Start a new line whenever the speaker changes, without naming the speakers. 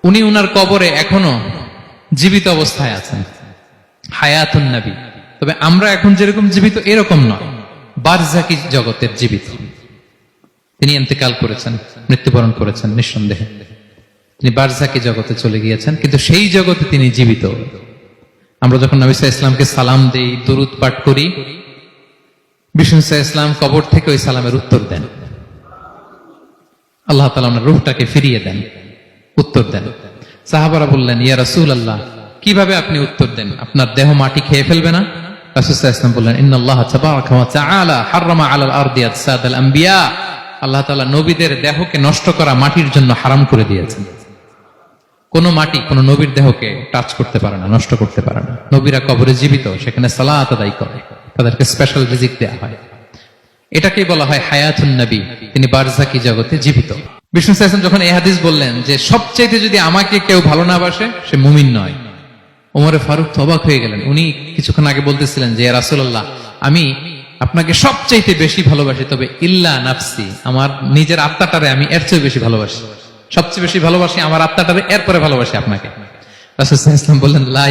উনি উনার কবরে এখনো জীবিত অবস্থায় আছেন, হায়াতুন নবী। তবে আমরা এখন যেরকম জীবিত এরকম নয়, বারজাকি জগতের জীবিত। তিনি ইন্তেকাল করেছেন, মৃত্যুবরণ করেছেন নিঃসন্দেহে। তিনি বারজাকি জগতে চলে গিয়েছেন, কিন্তু সেই জগতে তিনি জীবিত। আমরা যখন নবী সাল্লাল্লাহু আলাইহি ওয়াসাল্লামকে সালাম দেই, দুরূদ পাঠ করি, বিষ্ণু সাল্লাল্লাহু আলাইহি ওয়াসাল্লাম কবর থেকে ওই সালামের উত্তর দেন। আল্লাহ তাআলা ওনার রূহটাকে ফিরিয়ে দেন, উত্তর দেন। সাহাবারা বললেন, ইয়া রাসূলুল্লাহ, কিভাবে আপনি উত্তর দেন? আপনার দেহ মাটি খেয়ে ফেলবে না? রাসূল সাল্লাল্লাহু আলাইহি ওয়াসাল্লাম বললেন, ইন্নাল্লাহা তাবারাকা ওয়া তাআলা হাররামা আলাল আরদি আজসাদাল আম্বিয়া। আল্লাহ তাআলা নবীদের দেহকে নষ্ট করা মাটির জন্য হারাম করে দিয়েছেন। কোন মাটি কোন নবীর দেহকে টাচ করতে পারে না, নষ্ট করতে পারে না। নবীরা কবরে জীবিত, সেখানে সালাত আদায় করে, তাদেরকে স্পেশাল রিজিক দেয়া হয়। এটাকেই বলা হয় হায়াতুন নবী। তিনি বারজাকি জগতে জীবিত। বিষ্ণু সাল্লাল্লাহু আলাইহি ওয়াসাল্লাম যখন এই হাদিস বললেন যে সবচাইতে যদি আমাকে কেউ ভালো না বাসে, সে মুমিন নয়, ওমরে ফারুক তো অবাক হয়ে গেলেন। উনি কিছুক্ষণ আগে বলতেছিলেন যে ইয়া রাসূলুল্লাহ, আমি আপনাকে সবচাইতে বেশি ভালোবাসি, তবে ইল্লা নাফসি, আমার নিজের আত্মাটারে আমি এর চেয়ে বেশি ভালোবাসি। সবচেয়ে বেশি ভালোবাসি আমার আত্মাটারে, এরপরে ভালোবাসি আপনাকে। রাসূল সাল্লাল্লাহু আলাইহি ওয়াসাল্লাম বললেন, লা